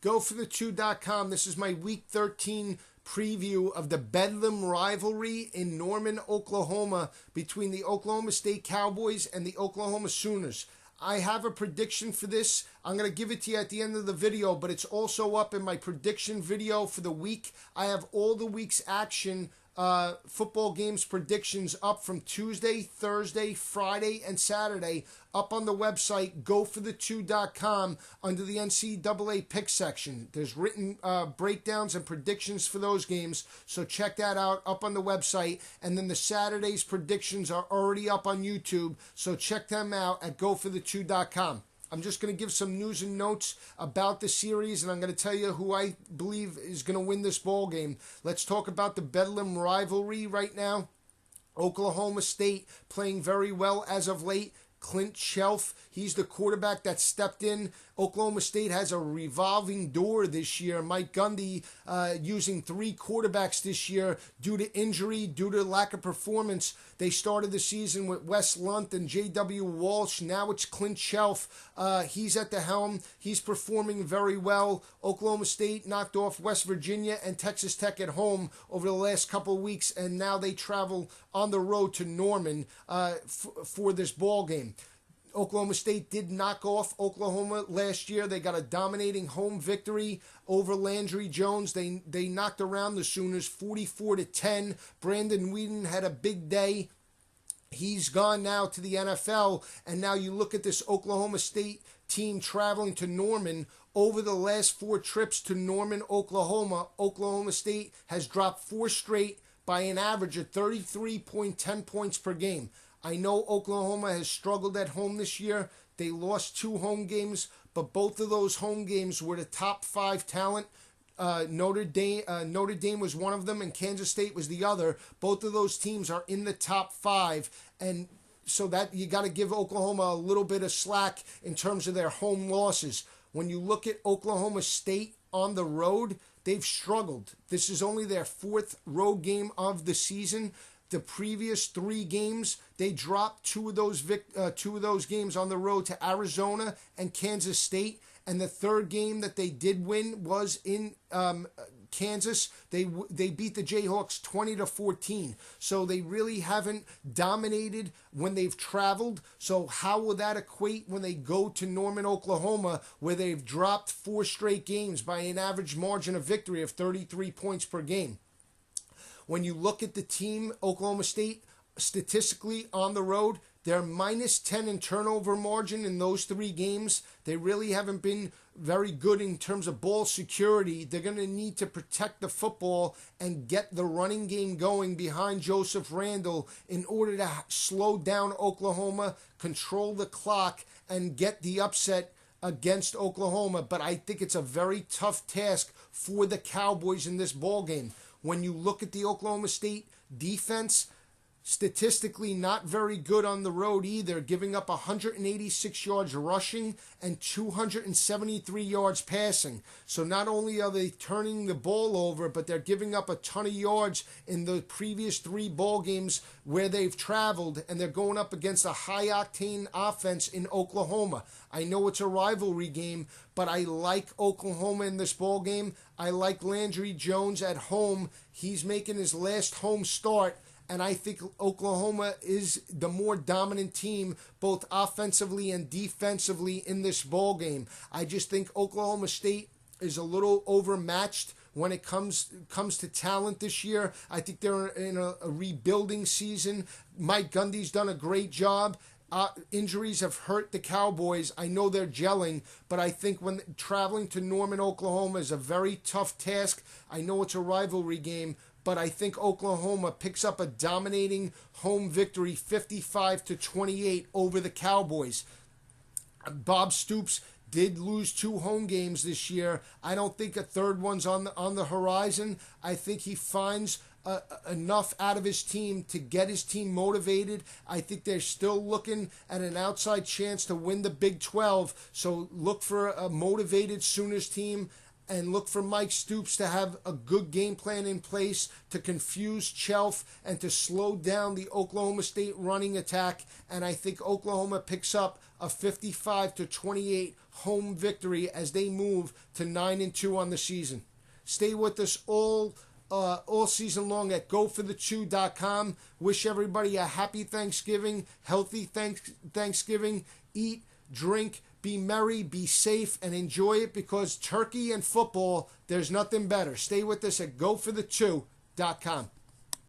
GoForThe2.com. This is my Week 13 preview of the Bedlam rivalry in Norman, Oklahoma between the Oklahoma State Cowboys and the Oklahoma Sooners. I have a prediction for this. I'm going to give it to you at the end of the video, but it's also up in my prediction video for the week. I have all the week's action football games predictions up from Tuesday, Thursday, Friday, and Saturday up on the website GoForThe2.com under the NCAA pick section. There's written breakdowns and predictions for those games, so check that out up on the website. And then the Saturday's predictions are already up on YouTube, so check them out at GoForThe2.com. I'm just going to give some news and notes about the series, and I'm going to tell you who I believe is going to win this ball game. Let's talk about the Bedlam rivalry right now. Oklahoma State playing very well as of late. Clint Shelf, he's the quarterback that stepped in. Oklahoma State has a revolving door this year. Mike Gundy using 3 quarterbacks this year due to injury, due to lack of performance. They started the season with Wes Lunt and J.W. Walsh. Now it's Clint Shelf. He's at the helm. He's performing very well. Oklahoma State knocked off West Virginia and Texas Tech at home over the last couple of weeks, and now they travel on the road to Norman for this ball game. Oklahoma State did knock off Oklahoma last year. They got a dominating home victory over Landry Jones. They knocked around the Sooners 44-10. Brandon Whedon had a big day. He's gone now to the NFL, and now you look at this Oklahoma State team traveling to Norman. Over the last 4 trips to Norman, Oklahoma, Oklahoma State has dropped 4 straight by an average of 33.10 points per game. I know Oklahoma has struggled at home this year. They lost 2 home games, but both of those home games were the top 5 talent. Notre Dame was one of them, and Kansas State was the other. Both of those teams are in the top 5, and so that you got to give Oklahoma a little bit of slack in terms of their home losses. When you look at Oklahoma State on the road, they've struggled. This is only their 4th road game of the season. The previous 3 games, they dropped 2 of those games on the road to Arizona and Kansas State. And the 3rd game that they did win was in Kansas. They beat the Jayhawks 20-14. So they really haven't dominated when they've traveled. So how will that equate when they go to Norman, Oklahoma, where they've dropped 4 straight games by an average margin of victory of 33 points per game? When you look at the team, Oklahoma State, statistically on the road, they're -10 in turnover margin in those 3 games. They really haven't been very good in terms of ball security. They're going to need to protect the football and get the running game going behind Joseph Randle in order to slow down Oklahoma, control the clock, and get the upset against Oklahoma. But I think it's a very tough task for the Cowboys in this ball game. When you look at the Oklahoma State defense, statistically not very good on the road either, giving up 186 yards rushing and 273 yards passing. So not only are they turning the ball over, but they're giving up a ton of yards in the previous 3 ball games where they've traveled, and they're going up against a high-octane offense in Oklahoma. I know it's a rivalry game, but I like Oklahoma in this ball game. I like Landry Jones at home. He's making his last home start, and I think Oklahoma is the more dominant team, both offensively and defensively in this ball game. I just think Oklahoma State is a little overmatched when it comes to talent this year. I think they're in a rebuilding season. Mike Gundy's done a great job. Injuries have hurt the Cowboys. I know they're gelling, but I think when traveling to Norman, Oklahoma is a very tough task. I know it's a rivalry game, but I think Oklahoma picks up a dominating home victory 55-28 over the Cowboys. Bob Stoops did lose 2 home games this year. I don't think a 3rd one's on the horizon. I think he finds enough out of his team to get his team motivated. I think they're still looking at an outside chance to win the Big 12. So look for a motivated Sooners team. and look for Mike Stoops to have a good game plan in place to confuse Chelf and to slow down the Oklahoma State running attack. And I think Oklahoma picks up a 55-28 home victory as they move to 9-2 on the season. Stay with us all season long at goforthe2.com. Wish everybody a happy Thanksgiving, healthy Thanksgiving. Eat, drink, be merry, be safe, and enjoy it, because turkey and football, there's nothing better. Stay with us at goforthe2.com.